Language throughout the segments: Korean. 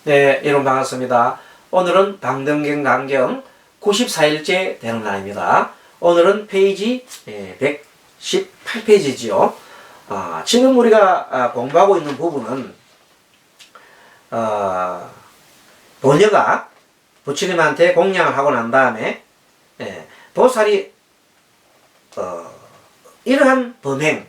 네, 여러분 반갑습니다. 오늘은 방등경 강경 94일째 되는 날입니다. 오늘은 페이지 118페이지지요. 지금 우리가 공부하고 있는 부분은 보녀가 부처님한테 공양을 하고 난 다음에 보살이 이러한 범행,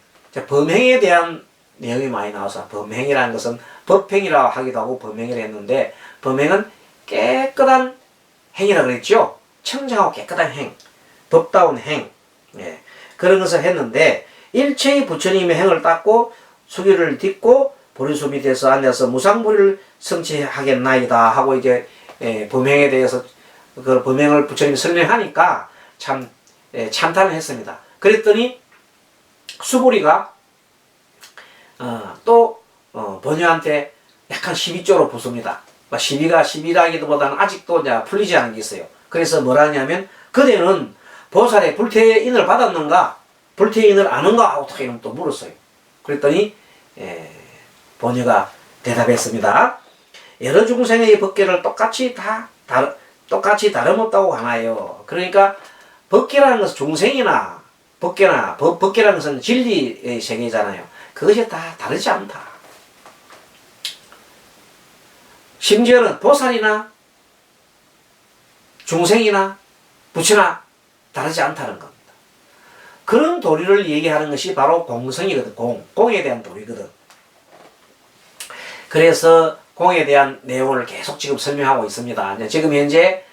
범행에 대한 내용이 많이 나와서 범행이라는 것은 법행이라고 하기도 하고 범행이라 했는데, 범행은 깨끗한 행이라고 그랬죠. 청정하고 깨끗한 행, 법다운 행, 그런 것을 했는데, 일체의 부처님의 행을 닦고 수기를 딛고 보리수 밑에서 앉아서 무상보리를 성취하겠나이다 하고 이제 범행에 대해서 그 범행을 부처님이 설명하니까 참 참탄을 했습니다. 그랬더니 수보리가 보녀한테 약간 시비 쪽으로 붙습니다. 시비라기보다는 아직도 이제 풀리지 않은 게 있어요. 그래서 뭐라냐면, 그대는 보살의 불퇴인을 받았는가, 불퇴인을 아는가 어떻게 또 물었어요. 그랬더니 보녀가 대답했습니다. 여러 중생의 법계를 똑같이 다름없다고 하나요. 그러니까 법계라는 것은 중생이나 법계라는 것은 진리의 세계잖아요. 그것이 다 다르지 않다. 심지어는 보살이나 중생이나 부처나 다르지 않다는 겁니다. 그런 도리를 얘기하는 것이 바로 공성이거든. 공에 대한 도리거든. 그래서 공에 대한 내용을 계속 지금 설명하고 있습니다. 지금 현재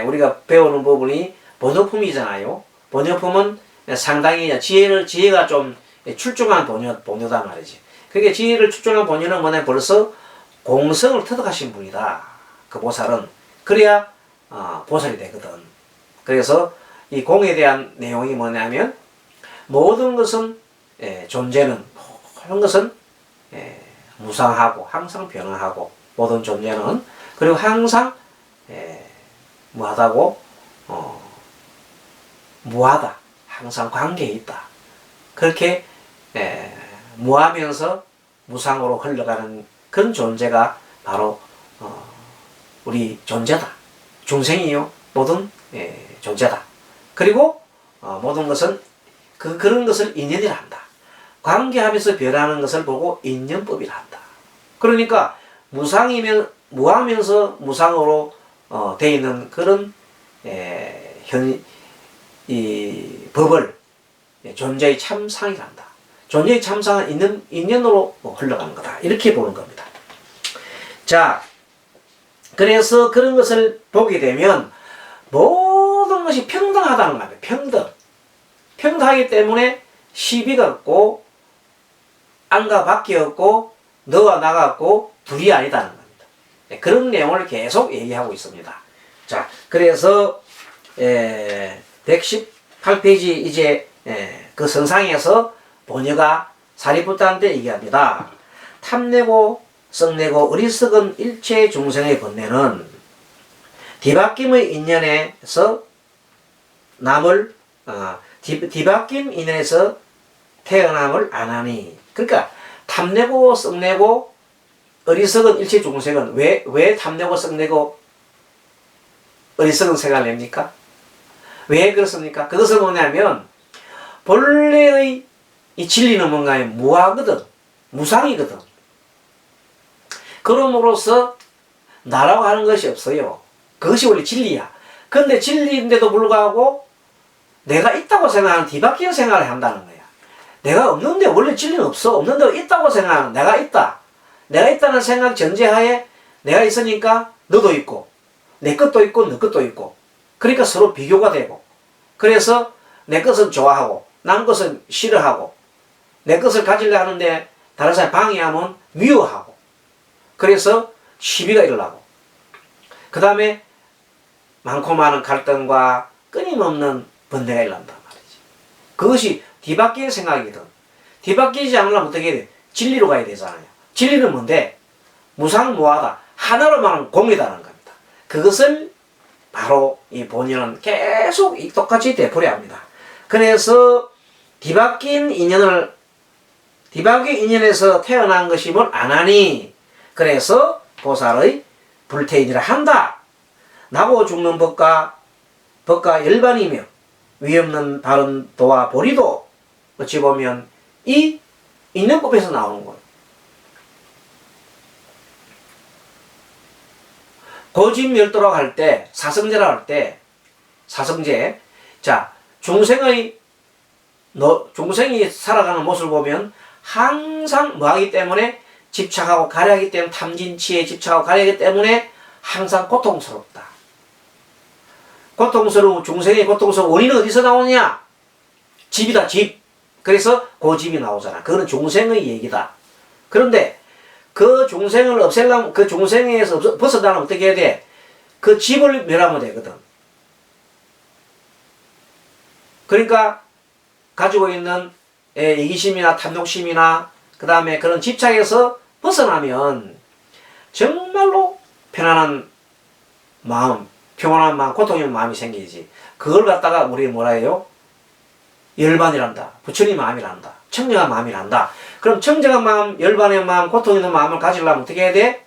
우리가 배우는 부분이 번호품이잖아요. 번호품은 상당히 지혜가 좀 출중한 보녀다 말이지. 그게 지혜를 출중한 보녀는 뭐냐, 벌써 공성을 터득하신 분이다. 그 보살은. 그래야 보살이 되거든. 그래서 이 공에 대한 내용이 뭐냐면, 모든 것은 존재는, 모든 것은 무상하고 항상 변화하고, 모든 존재는, 그리고 항상 무하다고, 무하다, 항상 관계에 있다. 그렇게 무하면서 무상으로 흘러가는 그런 존재가 바로 우리 존재다. 중생이요, 모든 존재다. 그리고 모든 것은 그런 것을 인연이라 한다. 관계하면서 변하는 것을 보고 인연법이라 한다. 그러니까 무하면서 무상으로 되어 있는 그런 이 법을 존재의 참상이라 한다. 존재의 참상은 인연으로 흘러가는 거다. 이렇게 보는 겁니다. 자, 그래서 그런 것을 보게 되면 모든 것이 평등하다는 겁니다. 평등하기 때문에 시비가 없고 안과 밖이 없고 너와 나가 없고 둘이 아니다는 겁니다. 그런 내용을 계속 얘기하고 있습니다. 자, 그래서 118페이지 이제 그 선상에서 보녀가 사리푸트한테 얘기합니다. 탐내고 썩내고 어리석은 일체 중생의 번뇌는 뒤바뀜의 인연에서 뒤바뀜 인연에서 태어남을 안 하니. 그러니까 탐내고 썩내고 어리석은 일체 중생은 왜 탐내고 썩내고 어리석은 생각을 냅니까? 왜 그렇습니까? 그것은 뭐냐면, 본래의 이 진리는 뭔가요? 무하거든. 무상이거든. 그럼으로써 나라고 하는 것이 없어요. 그것이 원래 진리야. 근데 진리인데도 불구하고 내가 있다고 생각하는 뒤바뀐 생각을 한다는 거야. 내가 없는데 원래 진리는 없어. 없는데 있다고 생각하는, 내가 있다. 내가 있다는 생각 전제하에 내가 있으니까 너도 있고, 내 것도 있고, 너 것도 있고. 그러니까 서로 비교가 되고, 그래서 내 것은 좋아하고 남 것은 싫어하고, 내 것을 가지려 하는데 다른 사람이 방해하면 미워하고, 그래서 시비가 일어나고, 그 다음에 많고 많은 갈등과 끊임없는 번뇌가 일어난단 말이지. 그것이 뒤바뀔 생각이거든. 뒤바뀌지 않으려면 어떻게 해야 돼? 진리로 가야 되잖아요. 진리는 뭔데? 무상무하다, 하나로 말하면 공이다라는 겁니다. 그것을 바로 이 본인은 계속 똑같이 되풀이합니다. 그래서 뒤바뀐 인연에서 태어난 것임을 안 하니, 그래서 보살의 불태인이라 한다. 나고 죽는 법과 열반이며 위없는 바른 도와 보리도 어찌 보면 이 인연법에서 나오는 거예요. 고집멸도라고 할 때, 사성제라고 할 때, 사성제. 자, 중생이 살아가는 모습을 보면 항상 뭐 하기 때문에 집착하고 가려하기 때문에 탐진치에 집착하고 가려하기 때문에 항상 고통스럽다. 중생의 고통스러운 원인은 어디서 나오느냐? 집이다, 집. 그래서 고집이 나오잖아. 그거는 중생의 얘기다. 그런데 그 중생을 없애려면, 그 중생에서 벗어나려면 어떻게 해야 돼? 그 집을 멸하면 되거든. 그러니까 가지고 있는 이기심이나 탐욕심이나 그 다음에 그런 집착에서 벗어나면 정말로 편안한 마음, 평온한 마음, 고통이 없는 마음이 생기지. 그걸 갖다가 우리 뭐라 해요? 열반이란다. 부처님 마음이란다. 청정한 마음이란다. 그럼 청정한 마음, 열반의 마음, 고통 있는 마음을 가지려면 어떻게 해야 돼?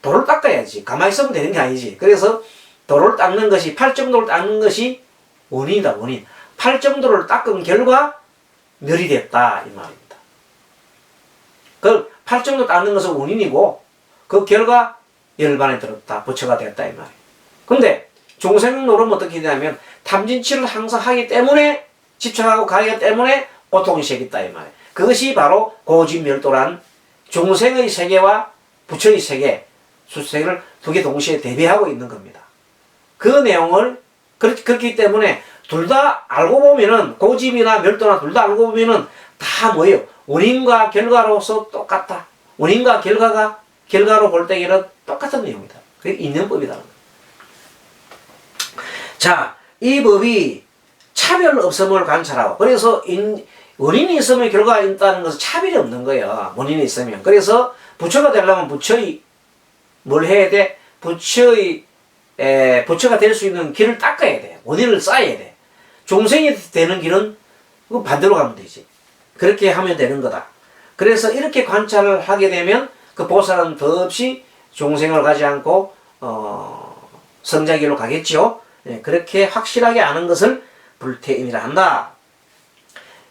도를 닦아야지. 가만히 있으면 되는 게 아니지. 그래서 도를 닦는 것이, 팔정도를 닦는 것이 원인이다, 원인. 팔정도를 닦은 결과 멸이 됐다, 이 말입니다. 그 팔정도 닦는 것은 원인이고 그 결과 열반에 들었다, 부처가 됐다, 이 말이에요. 근데 중생 노름은 어떻게 되냐면 탐진치를 항상 하기 때문에, 집착하고 가기 때문에 고통이 생겼다, 이 말이에요. 그것이 바로 고집멸도란 중생의 세계와 부처의 세계, 수세계를 두 개 동시에 대비하고 있는 겁니다. 그 내용을 그렇기 때문에 둘 다 알고 보면은, 고집이나 멸도나 둘 다 알고 보면은 다 뭐예요? 원인과 결과로서 똑같다. 원인과 결과로 볼 때에는 똑같은 내용이다. 그게 인연법이다. 자, 이 법이 차별 없음을 관찰하고, 그래서 원인이 있으면 결과가 있다는 것은 차별이 없는 거예요. 원인이 있으면. 그래서 부처가 되려면 뭘 해야 돼? 부처가 될 수 있는 길을 닦아야 돼. 원인을 쌓아야 돼. 중생이 되는 길은 반대로 가면 되지. 그렇게 하면 되는 거다. 그래서 이렇게 관찰을 하게 되면 그 보살은 더없이 중생을 가지 않고 성자길로 가겠지요. 네, 그렇게 확실하게 아는 것을 불태인이라 한다.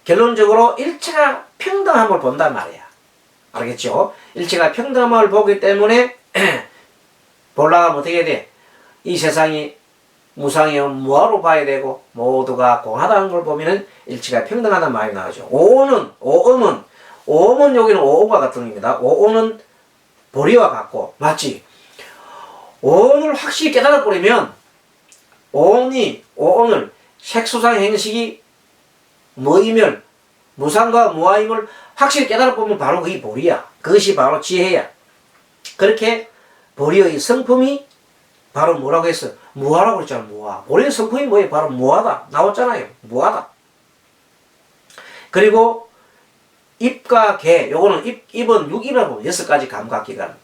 결론적으로 일체가 평등함을 본단 말이야. 알겠죠? 일체가 평등함을 보기 때문에 보려면 어떻게 해야 돼? 이 세상이 무상이면 무아로 봐야 되고 모두가 공하다는 걸 보면은 일체가 평등하다는 말이 나오죠. 오음은 여기는 오음과 같은 겁니다. 오음은 보리와 같고, 맞지? 오음을 확실히 깨달아 버리면 오음을 색수상 행식이 뭐임을, 무상과 무아임을 확실히 깨달아 보면 바로 그게 보리야. 그것이 바로 지혜야. 그렇게 보리의 성품이 바로 뭐라고 했어요? 무아라고 그랬잖아요. 무아. 보리의 성품이 뭐예요? 바로 무아다. 나왔잖아요. 무아다. 그리고 입과 개, 요거는 입은 6입이라고 6가지 감각기관.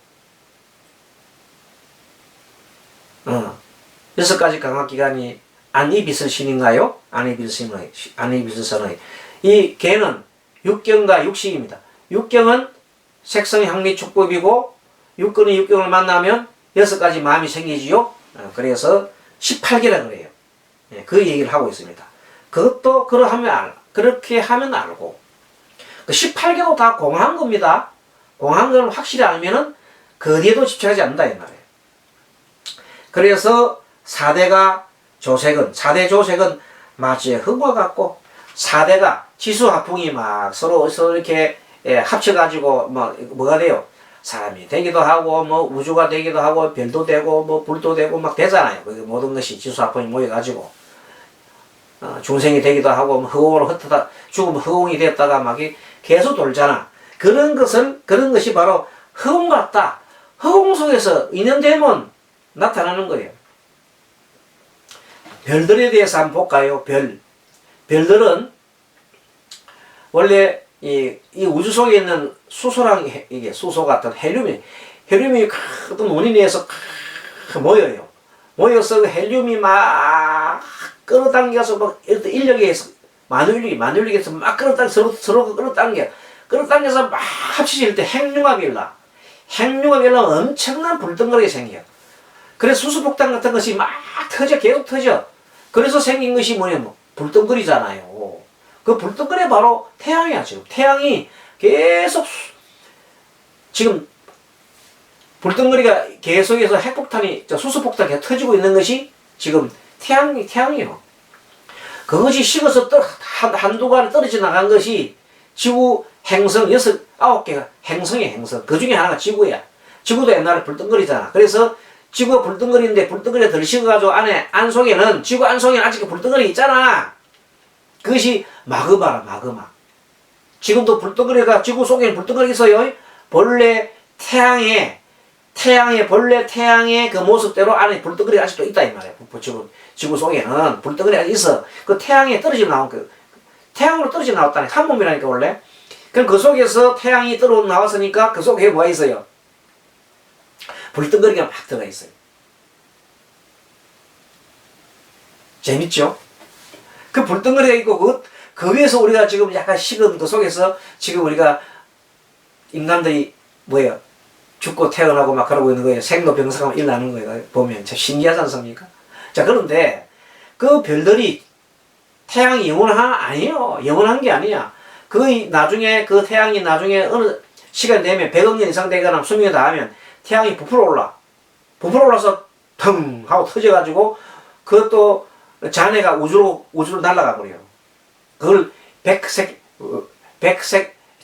6가지 감각기관이 안입있을 신인가요? 안입있을 선의. 이 개는 육경과 육식입니다. 육경은 색성 향리 축법이고, 육근이 육경을 만나면 6가지 마음이 생기지요. 그래서 18개라 그래요. 그 얘기를 하고 있습니다. 그것도 그렇게 하면 알고, 그 18개도 다 공한 겁니다. 공한 걸 확실히 알면은 그 뒤에도 집착하지 않는다 이 말이에요. 그래서 4대 조색은 마치 흙과 같고, 4대가 지수화풍이 막 서로 이렇게 합쳐가지고 뭐가 돼요? 사람이 되기도 하고, 우주가 되기도 하고, 별도 되고, 불도 되고 막 되잖아요. 그 모든 것이 지수화풍이 모여가지고 중생이 되기도 하고, 허공으로 흩어다 죽으면 허공이 됐다가 막 계속 돌잖아. 그런 것이 바로 허공 같다. 허공 속에서 인연되면 나타나는 거예요. 별들에 대해서 한번 볼까요? 별들은 원래 이 우주 속에 있는 수소랑, 이게 수소 같은 헬륨이 큰 원인에서 모여요. 모여서 그 헬륨이 막 끌어당겨서 막 인력에 의해서 만유력에서 막 서로 끌어당겨서 막 합치질 때 핵융합이 일어나. 핵융합이 일어나면 엄청난 불덩어리가 생겨요. 그래서 수소폭탄 같은 것이 막 터져, 계속 터져. 그래서 생긴 것이 뭐냐면 불덩거리잖아요. 그 불덩거리 바로 태양이야, 지금. 태양이 계속 지금 불덩거리가 계속해서 핵폭탄이, 수소폭탄이 계속 터지고 있는 것이 지금 태양이에요. 그것이 식어서 한두 가지 떨어져 나간 것이 지구 행성 9개가 행성이야, 행성. 그 중에 하나가 지구야. 지구도 옛날에 불덩거리잖아. 그래서 지구가 불덩거리인데 불덩거리가 덜 식어가지고 지구 안 속에는 아직 불덩거리 있잖아. 그것이 마그마라, 마그마. 지금도 불덩거리가, 지구 속에는 불덩거리 있어요. 본래 태양의 그 모습대로 안에 불덩거리가 아직도 있다, 이 말이야. 지구 속에는 불덩거리가 있어. 그 태양에 떨어져 나온 태양으로 떨어져 나왔다니. 한 몸이라니까, 원래. 그럼 그 속에서 태양이 나왔으니까 그 속에 뭐가 있어요? 불덩거리가 막 들어가 있어요. 재밌죠? 그 불덩거리가 있고, 그 위에서 우리가 지금 약간 식은 그 속에서 지금 우리가 인간들이 죽고 태어나고 막 그러고 있는 거예요. 생로병사가 일어나는 거예요. 보면 참 신기하지 않습니까? 자, 그런데 그 별들이 태양이 아니에요. 영원한 게 아니야. 나중에 그 태양이 나중에 어느 시간 되면 100억 년 이상 되거나 수명이 닿으면 태양이 부풀어 올라서 腾하고 터져가지고 그것도 잔해가 우주로 날아가 버려요. 그걸 백색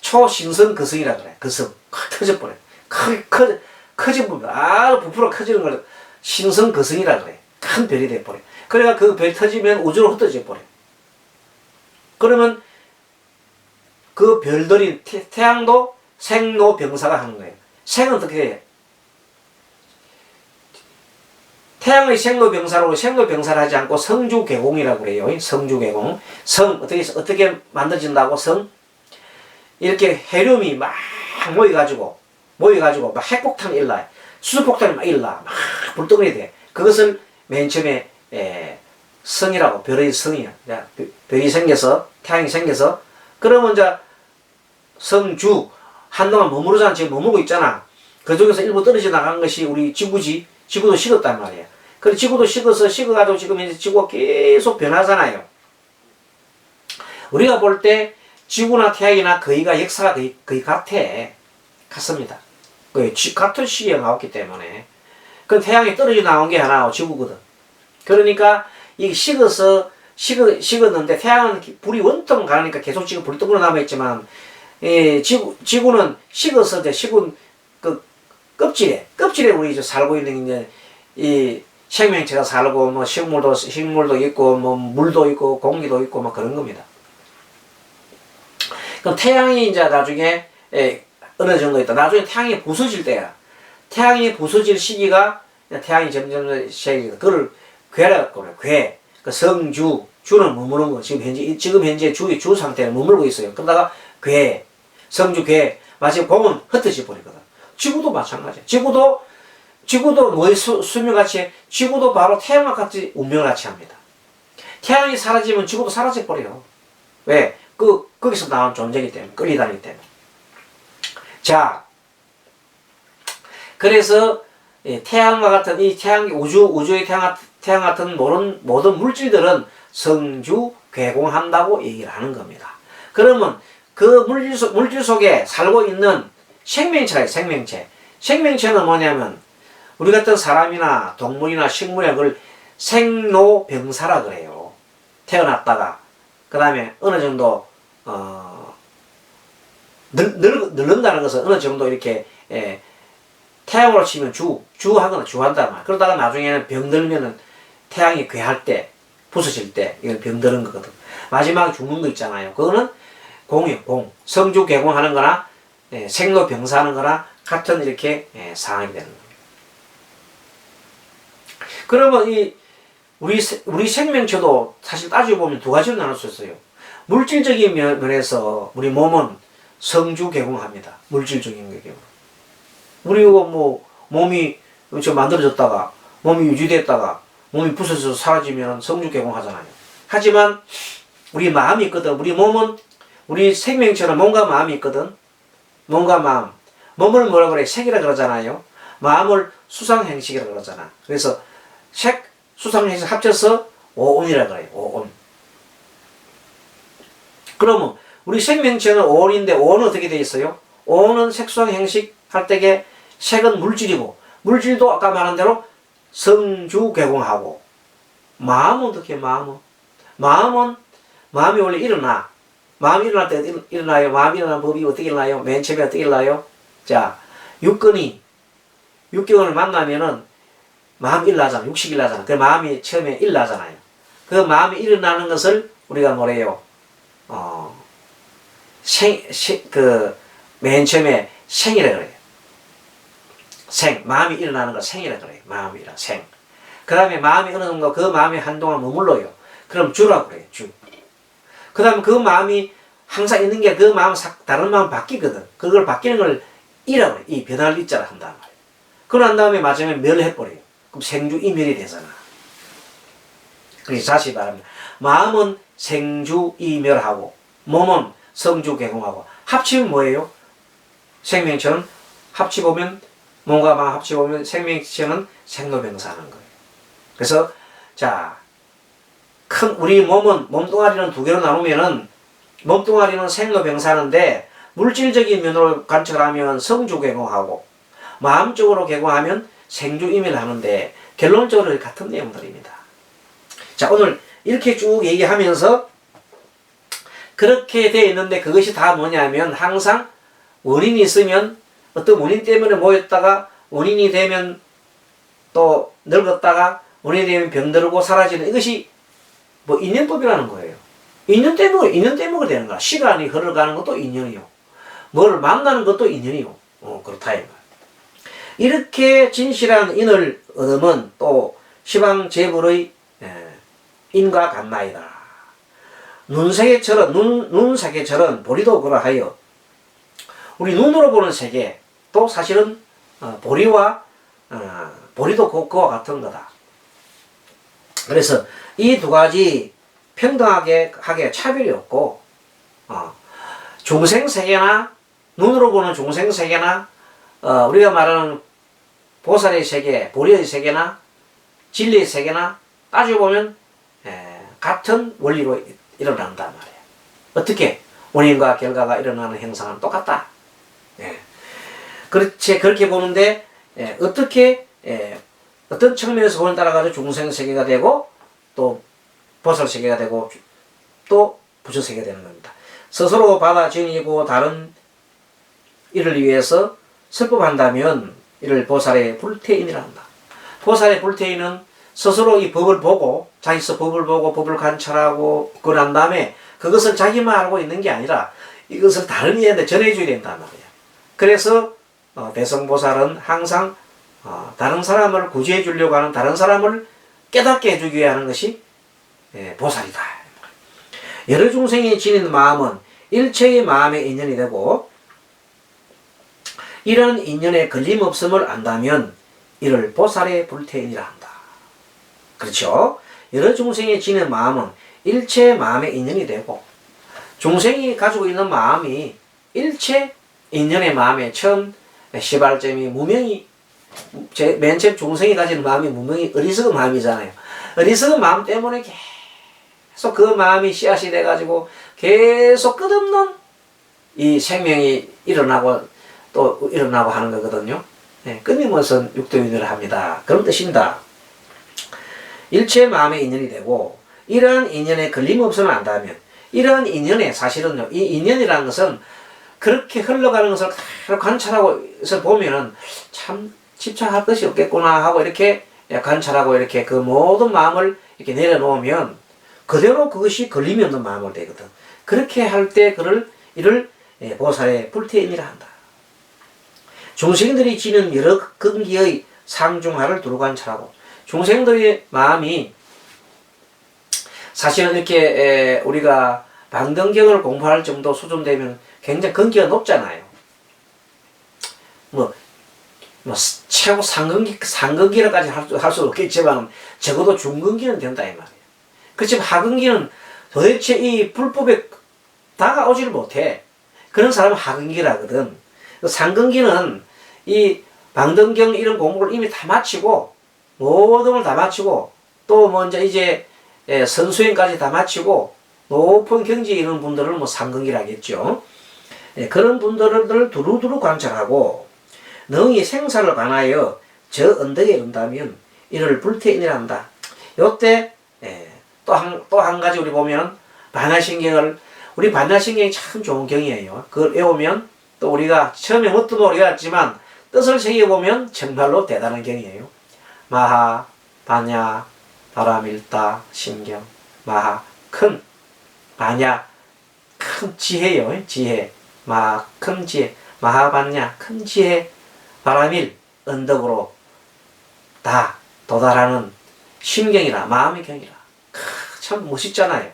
초신성 거성이라 그래. 거성 터져버려. 커져버려. 부풀어 커지는 걸 신성 거성이라 그래. 큰 별이 돼버려. 그래가 그 별 터지면 우주로 흩어져 버려. 그러면 그 별들이 태양도 생로병사가 하는 거예요. 생은 어떻게 해요? 태양의 생로병사를 하지 않고 성주개공이라고 그래요. 성주개공. 어떻게 만들어진다고? 이렇게 헤륨이 막 모여가지고 막 핵폭탄이 일어나요. 수소폭탄이 막 일어나. 막 불덩어리 돼. 그것을 맨 처음에 성이라고, 별의 성이야. 별이 생겨서, 태양이 생겨서, 그러면 이제 성주, 한동안 지금 머무르고 있잖아. 그 중에서 일부 떨어져 나간 것이 우리 지구지. 지구도 식었단 말이야. 그래, 지구도 식어가지고 지금 이제 지구가 계속 변하잖아요. 우리가 볼 때 지구나 태양이나 거의가 역사가 거의 같습니다. 같은 시기에 나왔기 때문에. 그 태양이 떨어져 나온 게 하나 지구거든. 그러니까 이게 식었는데 태양은 불이 원통 가니까 계속 지금 불덩어리 남아있지만, 지구는 식어서 이제 식은 그 껍질에 우리 이제 살고 있는 이제 이 생명체가 살고 뭐 식물도 있고 뭐 물도 있고 공기도 있고 뭐 그런 겁니다. 그럼 태양이 이제 나중에 어느 정도 있다. 나중에 태양이 부서질 때야. 태양이 부서질 시기가 태양이 점점 시기가 그걸 괴라고 그래요. 괴. 그 성주, 주는 머무는 거. 지금 현재 주 상태에 머물고 있어요. 그러다가 괴, 성주 괴. 마치 공은 흩어져 버리거든. 지구도 마찬가지야. 지구도 뭐의 수명같이, 지구도 바로 태양과 같이 운명을 같이 합니다. 태양이 사라지면 지구도 사라져 버려요. 왜? 거기서 나온 존재이기 때문에, 끌리다니기 때문에. 자, 그래서 태양과 같은 우주의 태양 같은 모든 물질들은 성주 괴공한다고 얘기를 하는 겁니다. 그러면 그 물질 속에 살고 있는 생명체가 있어요. 생명체. 생명체는 뭐냐면 우리 같은 사람이나 동물이나 식물이나 그걸 생로병사라 그래요. 태어났다가 그 다음에 어느 정도 늙는다는 것은 어느 정도 이렇게 태양으로 치면 주하거나 주한단 말이야. 그러다가 나중에는 병들면은 태양이 괴할 때, 부서질 때 이건 병드는 거거든. 마지막에 죽는 거 있잖아요. 그거는 공이에요. 성주 개공하는 거나 생로병사하는 거나 같은 이렇게 상황이 되는 거예요. 그러면 우리 생명체도 사실 따지고 보면 두 가지로 나눌 수 있어요. 물질적인 면에서 우리 몸은 성주 개공합니다. 물질적인 경우. 우리가 뭐 몸이 만들어졌다가 몸이 유지됐다가 몸이 부서져서 사라지면 성주 개공하잖아요. 하지만 우리 마음이 있거든. 우리 몸은 우리 생명체는 몸과 마음이 있거든. 몸과 마음. 몸을 뭐라 그래? 색이라 그러잖아요. 마음을 수상행식이라 그러잖아. 그래서 색, 수상행식 합쳐서 오온이라 그래요. 오온. 그러면 우리 생명체는 오온인데 오온은 어떻게 되어 있어요? 오온은 색수상행식 할 때에 색은 물질이고 물질도 아까 말한 대로 성주개공하고 마음은 어떻게 마음은? 마음이 원래 일어나. 마음이 일어날 때 일어나요. 마음이 일어나는 법이 어떻게 일어나요? 맨 처음에 어떻게 일어나요? 자, 육근을 만나면은 마음이 일어나잖아. 육식이 일어나잖아. 그 마음이 처음에 일어나잖아요. 그 마음이 일어나는 것을 우리가 뭐래요? 맨 처음에 생이라 그래요. 마음이 일어나는 걸 생이라 그래요. 마음이라 생. 그 다음에 마음이 어느 정도 그 마음이 한동안 머물러요. 그럼 주라고 그래요. 주. 그 다음에 그 마음이 항상 있는 게 그 마음 다른 마음 바뀌거든. 그걸 바뀌는 걸 이라고 그래. 이 변할 이자라 한단 말이에요. 그러고 난 다음에 마지막에 멸해버려요. 그럼 생주 이멸이 되잖아. 그래서 다시 말합니다. 마음은 생주 이멸하고 몸은 성주 개공하고 합치면 뭐예요? 생명체는 합치보면 몸과 마음 합치보면 생명체는 생로병사하는 거예요. 그래서 자, 큰 우리 몸은 몸뚱아리는 두 개로 나누면은 몸뚱아리는 생로병사하는데 물질적인 면으로 관찰하면 성주 개공하고 마음적으로 개공하면 생주 이멸하는데 결론적으로 같은 내용들입니다. 자, 오늘 이렇게 쭉 얘기하면서 그렇게 되어 있는데 그것이 다 뭐냐면 항상 원인이 있으면 어떤 원인 때문에 모였다가 원인이 되면 또 늙었다가 원인이 되면 병들고 사라지는 이것이 뭐 인연법이라는 거예요. 인연 때문에 되는 거야. 시간이 흘러가는 것도 인연이요. 뭘 만나는 것도 인연이요. 그렇다 이 말. 이렇게 진실한 인을 얻으면 또 시방제불의 인과 같나이다. 눈세계처럼 보리도 그러하여 우리 눈으로 보는 세계 또 사실은 보리도 그와 같은 거다. 그래서 이 두 가지 평등하게 하게 차별이 없고 중생세계나 눈으로 보는 중생세계나 우리가 말하는 보살의 세계, 보리의 세계나 진리의 세계나 따져보면 같은 원리로 일어난단 말이에요. 어떻게? 원인과 결과가 일어나는 행상은 똑같다. 그렇게 보는데 어떻게 어떤 측면에서 보는 따라가지고 중생세계가 되고 또 보살세계가 되고 또 부처세계가 되는 겁니다. 스스로 받아들이고 다른 이를 위해서 설법한다면 이를 보살의 불태인이라 한다. 보살의 불태인은 스스로 이 법을 보고 자기서 법을 보고 법을 관찰하고 그런 다음에 그것을 자기만 알고 있는 게 아니라 이것을 다른 이한테 전해줘야 된단 말이야. 그래서 대성보살은 항상 다른 사람을 구제해 주려고 하는 다른 사람을 깨닫게 해주기 위해 하는 것이 보살이다. 여러 중생이 지닌 마음은 일체의 마음의 인연이 되고 이런 인연에 걸림없음을 안다면 이를 보살의 불태인이라 한다. 그렇죠? 여러 중생이 지닌 마음은 일체 마음의 인연이 되고 중생이 가지고 있는 마음이 일체 인연의 마음에 처음 시발점이 무명이 맨 처음 중생이 가지는 마음이 무명이 어리석은 마음이잖아요. 어리석은 마음 때문에 계속 그 마음이 씨앗이 돼가지고 계속 끝없는 이 생명이 일어나고 또 일어나고 하는 거거든요. 끊임없이 육도윤회를 합니다. 그런 뜻입니다. 일체 마음의 인연이 되고 이러한 인연에 걸림없음을 안다면 이러한 인연에 사실은요, 이 인연이라는 것은 그렇게 흘러가는 것을 관찰하고 보면은 참 집착할 것이 없겠구나 하고 이렇게 관찰하고 이렇게 그 모든 마음을 이렇게 내려놓으면 그대로 그것이 걸림이 없는 마음으로 되거든. 그렇게 할 때 이를 보살의 불태인이라 한다. 중생들이 지는 여러 근기의 상중하를 두루 관찰하고 중생들의 마음이 사실은 이렇게 우리가 방등경을 공부할 정도 수준 되면 굉장히 근기가 높잖아요. 최고 상근기라까지 할 수 없겠지만 적어도 중근기는 된다 이 말이에요. 그렇지만 하근기는 도대체 이 불법에 다가오지를 못해. 그런 사람은 하근기라거든. 그 상근기는 이 방등경 이런 공부를 이미 다 마치고 모든 걸 다 마치고 또 먼저 이제 선수행까지 다 마치고 높은 경지에 있는 분들을 뭐 상근기라겠죠. 그런 분들을 두루두루 관찰하고 능히 생사를 관하여 저 언덕에 이른다면 이를 불태인이란다. 요때 또 한 가지 우리 보면 반야신경을 우리 반야신경이 참 좋은 경이에요. 그걸 외우면 또 우리가 처음에 뭣도 모르겠지만 뜻을 새겨보면 정말로 대단한 경이에요. 마하, 반야, 바라밀다, 신경, 마하, 큰, 반야, 큰 지혜요. 지혜, 마하, 큰 지혜, 마하반야, 큰 지혜, 바라밀, 언덕으로 다 도달하는 심경이라, 마음의 경이라. 참 멋있잖아요.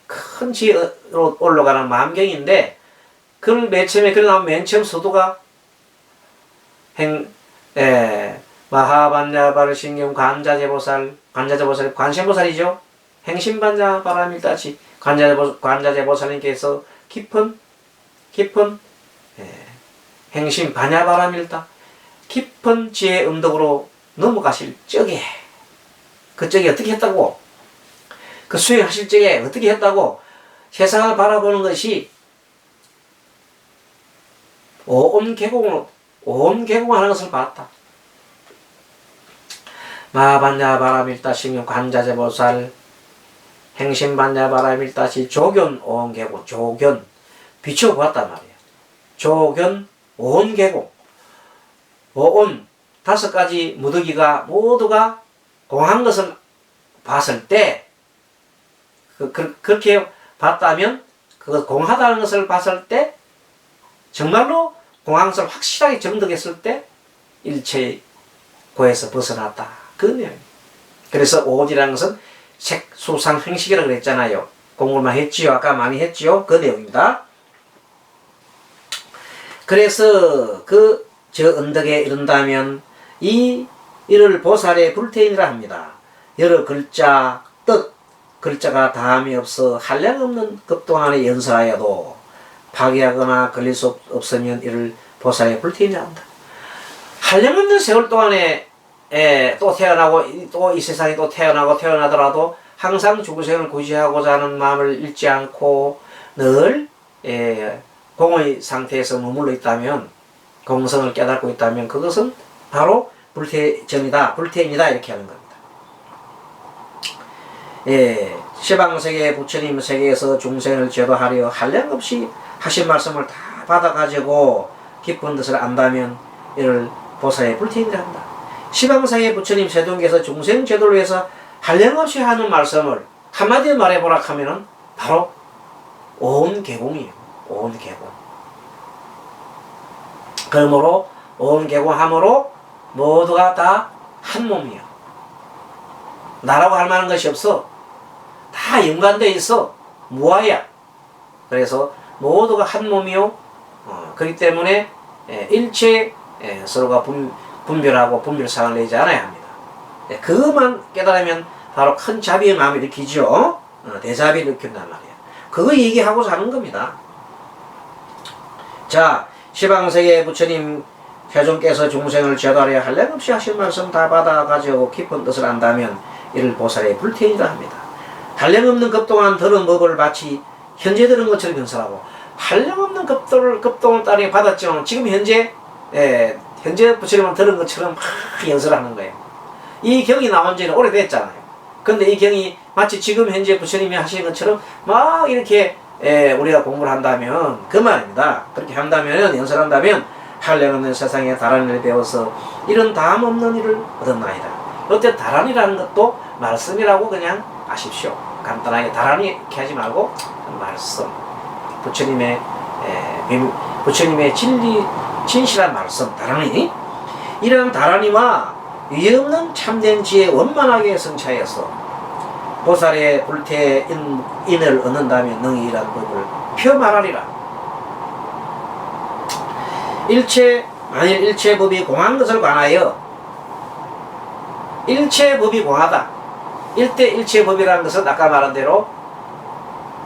큰 지혜로 올라가는 마음경인데, 그걸 맨 처음에, 그러나 맨 처음 서두가 마하반야 바르신경 관자재보살, 관세보살이죠. 행신반야 바라밀다치 관자재보살님께서 깊은 행신 반야 바라밀다 깊은 지혜 언덕으로 넘어가실 적에 그 적에 어떻게 했다고? 그 수행하실 적에 어떻게 했다고? 세상을 바라보는 것이 온 개공하는 것을 봤다. 마반야 바라밀다 신경 관자재보살 행신반야 바라밀다시 조견 온 개공 조견 비춰보았단 말이야. 조견 온 개공 온 5가지 무더기가 모두가 공한 것을 봤을 때 그렇게 봤다면 그것 공하다는 것을 봤을 때 정말로 공한 것을 확실하게 정득했을 때 일체 고에서 벗어났다. 그 내용. 그래서 오온이라는 것은 색수상 행식이라고 그랬잖아요. 공부만 했지요. 아까 많이 했지요. 그 내용입니다. 그래서 저 언덕에 이른다면 이를 보살의 불태인이라 합니다. 여러 글자, 뜻, 글자가 다함이 없어 한량없는 급동안에 연설하여도 파괴하거나 걸릴 수 없으면 이를 보살의 불태인이라 한다. 한량없는 세월 동안에 또 태어나고 또 이 세상에 또 태어나더라도 항상 중생을 구제하고자 하는 마음을 잃지 않고 늘 공의 상태에서 머물러 있다면 공성을 깨닫고 있다면 그것은 바로 불태전이다, 불태인이다 이렇게 하는 겁니다. 시방세계 부처님 세계에서 중생을 제도하려 한량없이 하신 말씀을 다 받아가지고 깊은 뜻을 안다면 이를 보살의 불태인이라 한다. 시방세계 부처님 세동께서 중생 제도를 위해서 한량없이 하는 말씀을 한마디로 말해보라 하면은 바로 온 개공이에요. 온 개공. 그러므로 온 개공함으로 모두가 다 한 몸이야. 나라고 할 만한 것이 없어. 다 연관되어 있어. 무아야. 그래서 모두가 한 몸이요. 그렇기 때문에 일체 서로가 분별하고 분별상을 내지 않아야 합니다. 그것만 깨달으면 바로 큰 자비의 마음을 일으키죠. 대자비를 일으킨단 말이에요. 그거 얘기하고자 하는 겁니다. 자, 시방세계 부처님 세존께서 중생을 제도하려 한량없이 하신 말씀 다 받아가지고 깊은 뜻을 안다면 이를 보살의 불태인이라 합니다. 한량없는 급동안 들은 법을 마치 현재 들은 것처럼 연설하고 한량없는 급동을 따르게 받았지만 지금 현재 부처님은 들은 것처럼 막 연설하는 거예요. 이 경이 나온 지는 오래됐잖아요. 근데 이 경이 마치 지금 현재 부처님이 하시는 것처럼 막 이렇게 우리가 공부를 한다면 그 말입니다. 그렇게 한다면 연설한다면 한량없는 세상에 다란이를 배워서 이런 다음 없는 일을 얻었나이다. 이때 다란이라는 것도 말씀이라고 그냥 아십시오. 간단하게 다란이 이렇게 하지 말고 말씀, 부처님의 진실한 말씀, 다란이. 이런 다란이와 위없는 참된 지혜 원만하게 성취하여서 보살의 불태인을 얻는다면 능히 이란 법을 펴 말하리라. 만일 일체법이 공한 것을 관하여 일체법이 공하다. 일체법이라는 것은 아까 말한 대로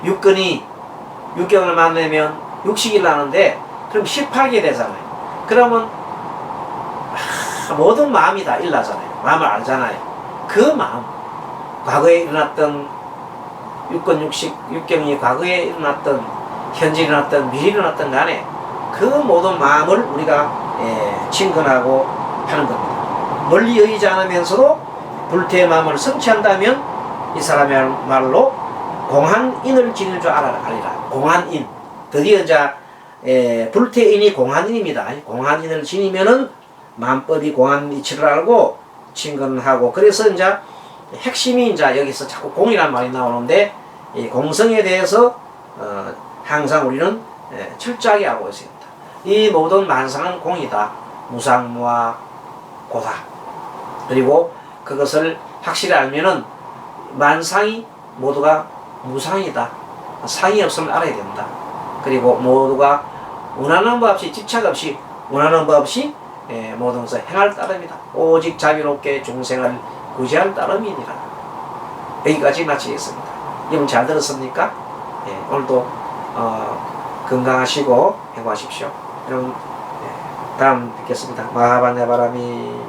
육경을 만나면 육식이 나는데 그럼 18개 되잖아요. 그러면 모든 마음이 다 일나잖아요. 마음을 알잖아요. 그 마음, 과거에 일어났던 육권 육경이 과거에 일어났던, 현재 일어났던, 미래 일어났던 간에 그 모든 마음을 우리가 친근하고 하는 겁니다. 멀리 여의지 않으면서도 불태의 마음을 성취한다면 이 사람의 말로 공한인을 지닐 줄 알리라. 공한인. 드디어 이제 불태인이 공한인입니다. 공한인을 지니면은 만법이 공한 이치를 알고 친근하고, 그래서 이제 핵심이 이제 여기서 자꾸 공이라는 말이 나오는데, 이 공성에 대해서 항상 우리는 철저하게 알고 있습니다. 이 모든 만상은 공이다. 무상무화 고다. 그리고 그것을 확실히 알면은 만상이 모두가 무상이다. 상이 없으면 알아야 된다. 그리고 모두가 원하는 법 없이, 집착 없이, 원하는 법 없이 모든 것을 행할 따름이다. 오직 자비롭게 중생을 구제할 따름이니라. 여기까지 마치겠습니다. 여러분 잘 들었습니까? 오늘도 건강하시고 행복하십시오. 여러분 다음 뵙겠습니다. 마하반야 바람이.